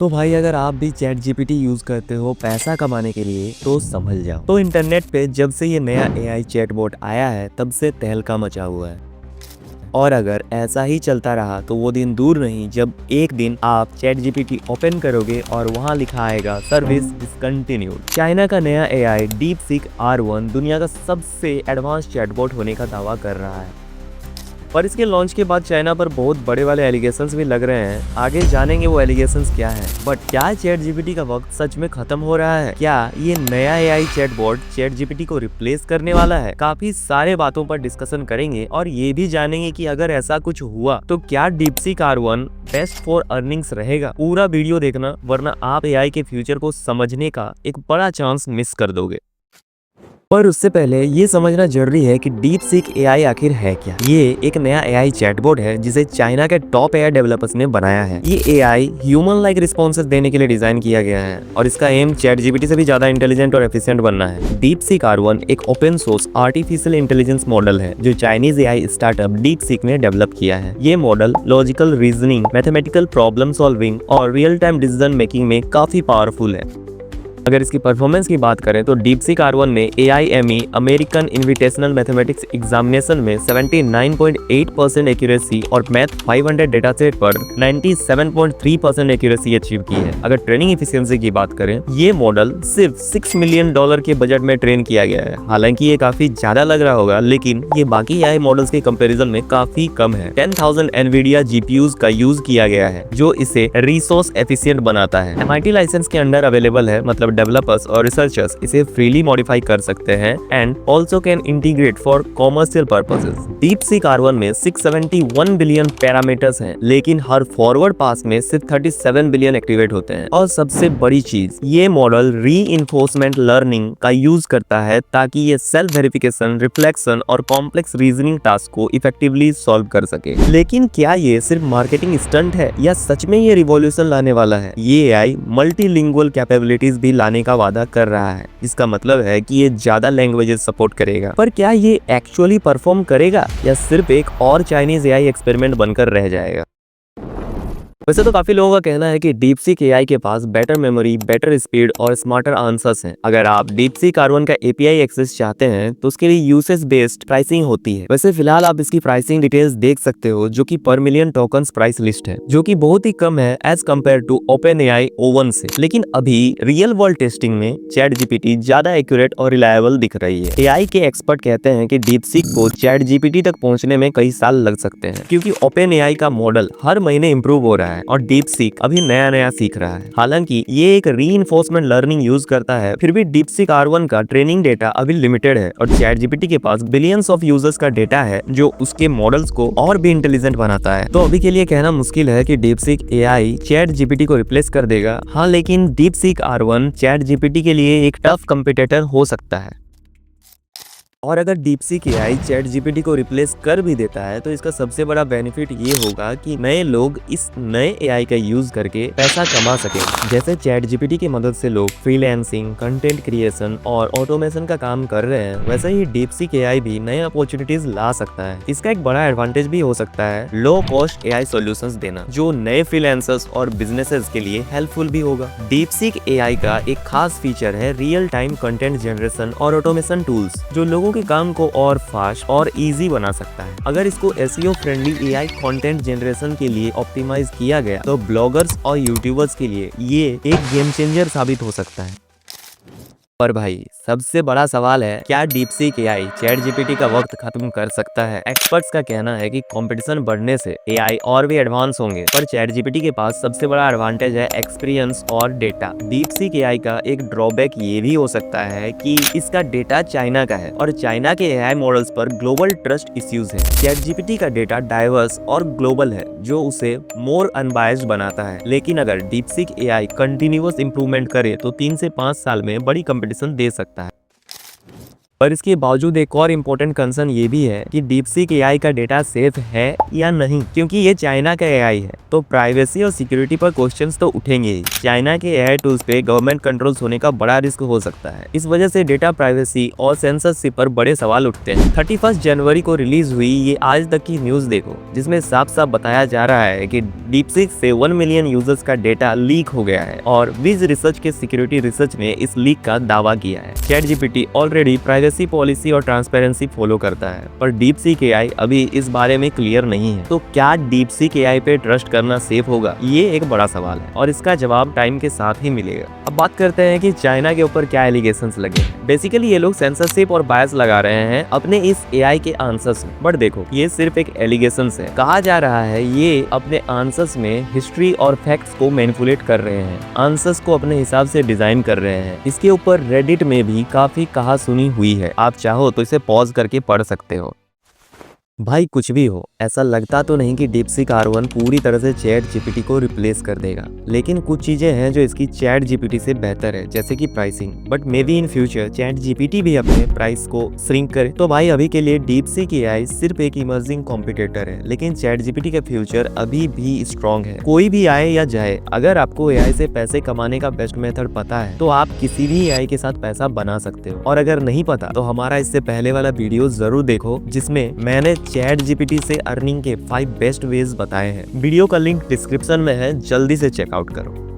तो भाई अगर आप भी चैट जीपीटी यूज करते हो पैसा कमाने के लिए तो संभल जाओ। तो इंटरनेट पे जब से ये नया एआई चैटबॉट आया है तब से तहलका मचा हुआ है। और अगर ऐसा ही चलता रहा तो वो दिन दूर नहीं जब एक दिन आप चैट जीपीटी ओपन करोगे और वहां लिखा आएगा सर्विस डिसकंटिन्यूड। चाइना का नया एआई डीपसीक R1 दुनिया का सबसे एडवांस चैटबॉट होने का दावा कर रहा है। पर इसके लॉन्च के बाद चाइना पर बहुत बड़े वाले एलिगेशंस भी लग रहे हैं। आगे जानेंगे वो एलिगेशंस क्या है। बट क्या चैट जीपीटी का वक्त सच में खत्म हो रहा है? क्या ये नया एआई चैटबॉट चैट जीपीटी को रिप्लेस करने वाला है? काफी सारे बातों पर डिस्कशन करेंगे और ये भी जानेंगे कि अगर ऐसा कुछ हुआ तो क्या DeepSeek R1 best for earnings रहेगा। पूरा वीडियो देखना वरना आप एआई के फ्यूचर को समझने का एक बड़ा चांस मिस कर दोगे। पर उससे पहले ये समझना जरूरी है कि डीपसीक एआई आखिर है क्या। ये एक नया एआई चैटबॉट है जिसे चाइना के टॉप एआई डेवलपर्स ने बनाया है। ये एआई ह्यूमन लाइक रिस्पॉन्सेस देने के लिए डिजाइन किया गया है और इसका एम चैट जीपीटी से भी ज्यादा इंटेलिजेंट और एफिशिएंट बनना है। डीपसीक R1 एक open source artificial intelligence model है जो चाइनीज एआई स्टार्टअप डीपसीक ने डेवलप किया है। ये model logical reasoning, mathematical problem solving और रियल टाइम डिसीजन मेकिंग में काफी पावरफुल है। अगर इसकी परफॉर्मेंस की बात करें तो डीपसीक R1 ने AIME American invitational mathematics examination में 79.8% एक्यूरेसी और मैथ 500 डेटा सेट पर 97.3% एक्यूरेसी अचीव की है। अगर ट्रेनिंग एफिशिएंसी की बात करें, ये मॉडल सिर्फ $6 मिलियन के बजट में ट्रेन किया गया है। हालांकि ये काफी ज्यादा लग रहा होगा, लेकिन ये बाकी AI मॉडल्स के कंपैरिजन में काफी कम है। 10,000 NVIDIA GPUs का यूज किया गया है जो इसे रिसोर्स एफिशिएंट बनाता है। MIT लाइसेंस के अंडर अवेलेबल है, मतलब डेवलपर्स और रिसर्चर्स इसे फ्रीली मॉडिफाई कर सकते हैं and also can integrate for commercial purposes. DeepSeek R1 में 671 बिलियन पैरामीटर्स हैं, लेकिन हर फॉरवर्ड पास में सिर्फ 37 बिलियन एक्टिवेट होते हैं। और सबसे बड़ी चीज, ये मॉडल रीइंफोर्समेंट लर्निंग का यूज करता है ताकि ये सेल्फ वेरिफिकेशन, रिफ्लेक्शन और कॉम्प्लेक्स रीजनिंग टास्क को इफेक्टिवली सॉल्व कर सके। लेकिन क्या ये सिर्फ मार्केटिंग स्टंट है या सच में ये रिवॉल्यूशन लाने वाला है? ये एआई मल्टीलिंगुअल कैपेबिलिटीज भी लाने का वादा कर रहा है। इसका मतलब है कि ये ज्यादा लैंग्वेजेस सपोर्ट करेगा। पर क्या ये एक्चुअली परफॉर्म करेगा या सिर्फ एक और चाइनीज एआई एक्सपेरिमेंट बनकर रह जाएगा? वैसे तो काफी लोगों का कहना है कि डीपसीक एआई के पास बेटर मेमोरी, बेटर स्पीड और स्मार्टर आंसर्स हैं। अगर आप डीपसीक R1 का API एक्सेस चाहते हैं तो उसके लिए यूसेज बेस्ड प्राइसिंग होती है। वैसे फिलहाल आप इसकी प्राइसिंग डिटेल्स देख सकते हो जो कि पर मिलियन टोकन्स प्राइस लिस्ट है, जो कि बहुत ही कम है as compare to OpenAI O1 से। लेकिन अभी रियल वर्ल्ड टेस्टिंग में चैट जीपीटी ज्यादा एक्यूरेट और रिलायबल दिख रही है। एआई के एक्सपर्ट कहते हैं कि डीपसीक को चैट जीपीटी तक पहुंचने में कई साल लग सकते हैं, क्योंकि OpenAI का मॉडल हर महीने इंप्रूव हो रहा है और डीपसीक अभी नया सीख रहा है। हालांकि ये एक रीइंफोर्समेंट लर्निंग यूज करता है, फिर भी डीपसीक R1 का ट्रेनिंग डेटा अभी लिमिटेड है और चैट जीपीटी के पास बिलियंस ऑफ यूजर्स का डेटा है जो उसके मॉडल्स को और भी इंटेलिजेंट बनाता है। तो अभी के लिए कहना मुश्किल है कि डीपसीक एआई चैट जीपीटी को रिप्लेस कर देगा। हाँ, लेकिन डीपसीक R1 चैट जीपीटी के लिए एक टफ कंपटीटर हो सकता है। और अगर डीपसीक एआई चैट जीपीटी को रिप्लेस कर भी देता है तो इसका सबसे बड़ा बेनिफिट ये होगा कि नए लोग इस नए एआई का यूज करके पैसा कमा सके। जैसे चैट जीपीटी की मदद से लोग फ्रीलांसिंग, कंटेंट क्रिएशन और ऑटोमेशन का काम कर रहे हैं, वैसे ही डीपसीक एआई भी नए अपॉर्चुनिटीज ला सकता है। इसका एक बड़ा एडवांटेज भी हो सकता है लो कॉस्ट एआई सॉल्यूशंस देना, जो नए फ्रीलांसर्स और बिजनेसेस के लिए हेल्पफुल भी होगा। डीपसीक एआई का एक खास फीचर है रियल टाइम कंटेंट जनरेशन और ऑटोमेशन टूल्स, जो लोगों के काम को और फास्ट और इजी बना सकता है। अगर इसको SEO friendly AI content generation के लिए ऑप्टिमाइज किया गया तो ब्लॉगर्स और यूट्यूबर्स के लिए ये एक गेम चेंजर साबित हो सकता है। पर भाई सबसे बड़ा सवाल है, क्या डीपसीक एआई चैट जीपीटी का वक्त खत्म कर सकता है? एक्सपर्ट्स का कहना है कि कंपटीशन बढ़ने से एआई और भी एडवांस होंगे, पर चैट जीपीटी के पास सबसे बड़ा एडवांटेज है एक्सपीरियंस और डेटा। डीपसीक एआई का एक ड्रॉबैक ये भी हो सकता है कि इसका डेटा चाइना का है और चाइना के एआई मॉडल्स पर ग्लोबल ट्रस्ट इश्यूज है। चैट जीपीटी का डेटा डाइवर्स और ग्लोबल है जो उसे मोर अनबायस्ड बनाता है। लेकिन अगर डीपसीक एआई कंटिन्यूअस इंप्रूवमेंट करे तो 3 से 5 साल में बड़ी कंपटीशन दे सकता है। पर इसके बावजूद एक और इम्पोर्टेंट कंसर्न ये भी है कि डीपसीक एआई का डेटा सेफ है या नहीं, क्योंकि ये चाइना का एआई है तो प्राइवेसी और सिक्योरिटी पर क्वेश्चंस तो उठेंगे ही। चाइना के एआई टूल्स पे गवर्नमेंट कंट्रोल्स होने का बड़ा रिस्क हो सकता है। इस वजह से डेटा प्राइवेसी और सेंसरशिप पर बड़े सवाल उठते हैं। 31 जनवरी को रिलीज हुई ये आज तक की न्यूज देखो, जिसमें साफ साफ बताया जा रहा है कि डीपसीक से 1 मिलियन यूजर्स का डेटा लीक हो गया है और विज रिसर्च के सिक्योरिटी रिसर्च ने इस लीक का दावा किया है। ChatGPT ऑलरेडी प्राइवेसी पॉलिसी और ट्रांसपेरेंसी फॉलो करता है, पर डीपसीक एआई अभी इस बारे में क्लियर नहीं है। तो क्या डीपसीक एआई पे ट्रस्ट करना सेफ होगा, ये एक बड़ा सवाल है और इसका जवाब टाइम के साथ ही मिलेगा। अब बात करते हैं कि चाइना के ऊपर क्या एलिगेशंस लगे। बेसिकली ये लोग सेंसरशिप और बायस लगा रहे हैं अपने इस एआई के आंसर्स में, बट देखो ये सिर्फ एक एलिगेशंस है। कहा जा रहा है ये अपने आंसर्स में हिस्ट्री और फैक्ट्स को मैनिपुलेट कर रहे हैं, आंसर्स को अपने हिसाब से डिजाइन कर रहे हैं। इसके ऊपर रेडिट में भी काफी कहा सुनी हुई है, आप चाहो तो इसे पॉज करके पढ़ सकते हो। भाई कुछ भी हो, ऐसा लगता तो नहीं कि डीपसीक R1 पूरी तरह से ChatGPT को रिप्लेस कर देगा, लेकिन कुछ चीजें हैं जो इसकी ChatGPT से बेहतर है, जैसे कि pricing. But may be in future ChatGPT भी अपने प्राइस को श्रिंक करे। तो भाई अभी के लिए डीपसीक एआई सिर्फ एक इमर्जिंग कॉम्पिटिटर है, लेकिन ChatGPT का फ्यूचर अभी भी स्ट्रॉन्ग है। कोई भी आए या जाए, अगर आपको एआई से पैसे कमाने का बेस्ट मेथड पता है तो आप किसी भी एआई के साथ पैसा बना सकते हो। और अगर नहीं पता तो हमारा इससे पहले वाला वीडियो जरूर देखो, जिसमें मैंने ChatGPT से अर्निंग के 5 बेस्ट वेज बताए हैं। वीडियो का लिंक डिस्क्रिप्शन में है, जल्दी से चेकआउट करो।